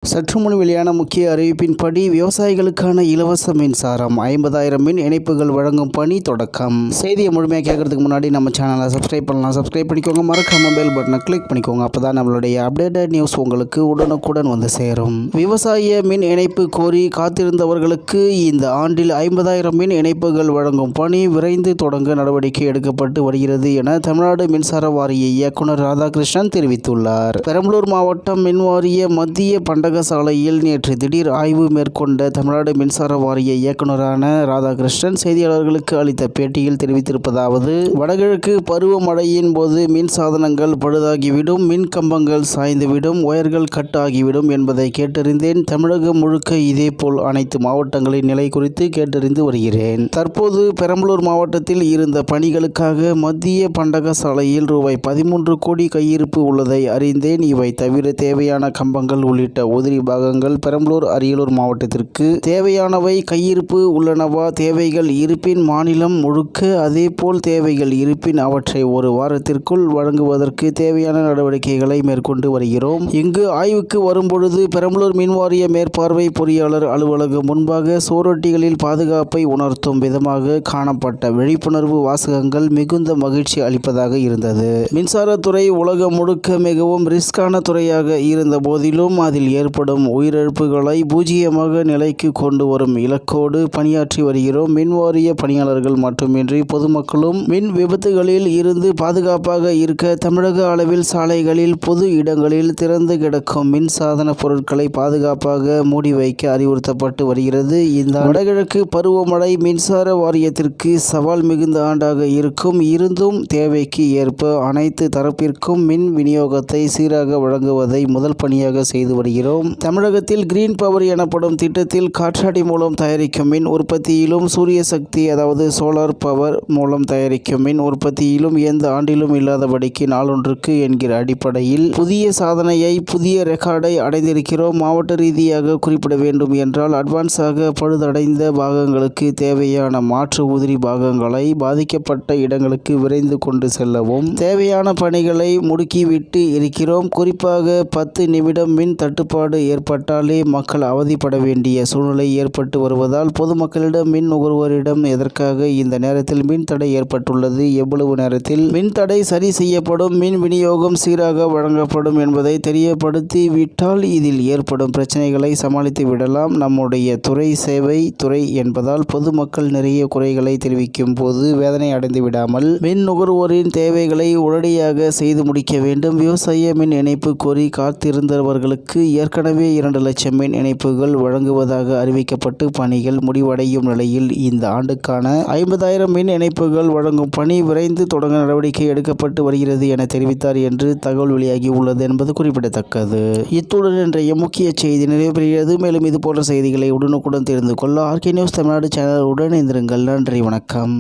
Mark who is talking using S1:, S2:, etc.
S1: சற்று முன் வெளியான முக்கிய அறிவிப்பின்படி விவசாயிகளுக்கான இலவச மின்சாரம் 50,000 மின் இணைப்புகள் வழங்கும் பணி தொடக்கம். செய்தியை முழுமையாக கேட்கறதுக்கு முன்னாடி நம்ம சேனலை சப்ஸ்கிரைப் பண்ணலாம். சப்ஸ்கிரைப் பண்ணிக்கோங்க. மறக்காம பெல் பட்டனை கிளிக் பண்ணிக்கோங்க. அப்பதான் நம்மளுடைய அப்டேட்டட் நியூஸ் உங்களுக்கு உடனுக்குடன் வந்து சேரும். விவசாய மின் இணைப்பு கோரி காத்திருந்தவர்களுக்கு இந்த ஆண்டில் 50,000 மின் இணைப்புகள் வழங்கும் பணி விரைந்து தொடங்க நடவடிக்கை எடுக்கப்பட்டு வருகிறது என தமிழ்நாடு மின்சார வாரிய இயக்குனர் ராதாகிருஷ்ணன் தெரிவித்துள்ளார். பெரம்பலூர் மாவட்டம் மின்வாரிய மத்திய பண்டகசாலையில் நேற்று திடீர் ஆய்வு மேற்கொண்ட தமிழ்நாடு மின்சார வாரிய இயக்குநரான ராதாகிருஷ்ணன் செய்தியாளர்களுக்கு அளித்த பேட்டியில் தெரிவித்திருப்பதாவது: வடகிழக்கு பருவமழையின் போது மின் சாதனங்கள் பழுதாகிவிடும், மின் கம்பங்கள் சாய்ந்துவிடும், ஒயர்கள் கட் ஆகிவிடும் என்பதை கேட்டறிந்தேன். தமிழகம் முழுக்க இதேபோல் அனைத்து மாவட்டங்களின் நிலை குறித்து கேட்டறிந்து வருகிறேன். தற்போது பெரம்பலூர் மாவட்டத்தில் இருந்த பணிகளுக்காக மத்திய பண்டகசாலையில் ரூபாய் 13 கோடி கையிருப்பு உள்ளதை அறிந்தேன். இவை தவிர தேவையான கம்பங்கள் உள்ளிட்ட உதிரி பாகங்கள் பெரம்பலூர், அரியலூர் மாவட்டத்திற்கு தேவையானவை கையிருப்பு உள்ளனவா? தேவைகள் இருப்பின் மாநிலம் முழுக்க அதேபோல் தேவைகள் இருப்பின் அவற்றை ஒரு வாரத்திற்குள் வழங்குவதற்கு தேவையான நடவடிக்கைகளை மேற்கொண்டு வருகிறோம். இங்கு ஆய்வுக்கு வரும்பொழுது பெரம்பலூர் மின்வாரிய மேற்பார்வை பொறியாளர் அலுவலகம் முன்பாக சுவரொட்டிகளில் பாதுகாப்பை உணர்த்தும் விதமாக காணப்பட்ட விழிப்புணர்வு வாசகங்கள் மிகுந்த மகிழ்ச்சி அளிப்பதாக இருந்தது. மின்சாரத்துறை உலகம் முழுக்க மிகவும் ரிஸ்கான துறையாக இருந்த போதிலும் அதில் ஏற்படும் உயிரிழப்புகளை பூஜ்ஜியமாக நிலைக்கு கொண்டு வரும் இலக்கோடு பணியாற்றி வருகிறோம். மின்வாரிய பணியாளர்கள் மட்டுமின்றி பொதுமக்களும் மின் விபத்துகளில் இருந்து பாதுகாப்பாக இருக்க தமிழக அளவில் சாலைகளில், பொது இடங்களில் திறந்து கிடக்கும் மின் சாதன பொருட்களை பாதுகாப்பாக மூடி வைக்க அறிவுறுத்தப்பட்டு வருகிறது. இந்த வடகிழக்கு பருவமழை மின்சார வாரியத்திற்கு சவால் மிகுந்த ஆண்டாக இருக்கும். இருந்தும் தேவைக்கு ஏற்ப அனைத்து தரப்பிற்கும் மின் விநியோகத்தை சீராக வழங்குவதை முதல் பணியாக செய்து வருகிறோம். தமிழகத்தில் கிரீன் பவர் எனப்படும் திட்டத்தில் காற்றாடி மூலம் தயாரிக்கும் மின் உற்பத்தியிலும், சூரிய சக்தி அதாவது சோலார் பவர் மூலம் தயாரிக்கும் மின் உற்பத்தியிலும் எந்த ஆண்டிலும் இல்லாதபடிக்கு நாளொன்றுக்கு என்கிற அடிப்படையில் புதிய சாதனையை, புதிய ரெக்கார்டை அடைந்திருக்கிறோம். மாவட்ட ரீதியாக குறிப்பிட வேண்டும் என்றால் அட்வான்ஸாக பழுதடைந்த பாகங்களுக்கு தேவையான மாற்று உதிரி பாகங்களை பாதிக்கப்பட்ட இடங்களுக்கு விரைந்து கொண்டு செல்லவும் தேவையான பணிகளை முடுக்கிவிட்டு இருக்கிறோம். குறிப்பாக 10 நிமிடம் மின் தட்டுப்பாடு ஏற்பட்டாலே மக்கள் அவதிப்பட வேண்டிய சூழ்நிலை ஏற்பட்டு வருவதால் பொதுமக்களிடம், மின் நுகர்வோரிடம் எதற்காக இந்த நேரத்தில் மின் தடை ஏற்பட்டுள்ளது, எவ்வளவு நேரத்தில் மின் தடை சரி செய்யப்படும், மின் விநியோகம் சீராக வழங்கப்படும் என்பதை தெரியப்படுத்தி விட்டால் இதில் ஏற்படும் பிரச்சனைகளை சமாளித்து விடலாம். நம்முடைய துறை சேவை துறை என்பதால் பொதுமக்கள் நிறைய குறைகளை தெரிவிக்கும் போது வேதனை அடைந்து விடாமல் மின் நுகர்வோரின் தேவைகளை உடனடியாக செய்து முடிக்க வேண்டும். விவசாய மின் இணைப்பு கோரி காத்திருந்தவர்களுக்கு ஏற்கனவே 2 லட்சம் மின் இணைப்புகள் வழங்குவதாக அறிவிக்கப்பட்டு பணிகள் முடிவடையும் நிலையில் இந்த ஆண்டுக்கான 50,000 மின் இணைப்புகள் வழங்கும் பணி விரைந்து தொடங்க நடவடிக்கை எடுக்கப்பட்டு வருகிறது என தெரிவித்தார் என்று தகவல் வெளியாகி உள்ளது என்பது குறிப்பிடத்தக்கது. இத்துடன் இன்றைய முக்கிய செய்தி நிறைவு பெறுகிறது. மேலும் இது போன்ற செய்திகளை உடனுக்குடன் தெரிந்து கொள்ள ஆர்கே நியூஸ் தமிழ்நாடு சேனலுடன் இணைந்திருங்கள். நன்றி, வணக்கம்.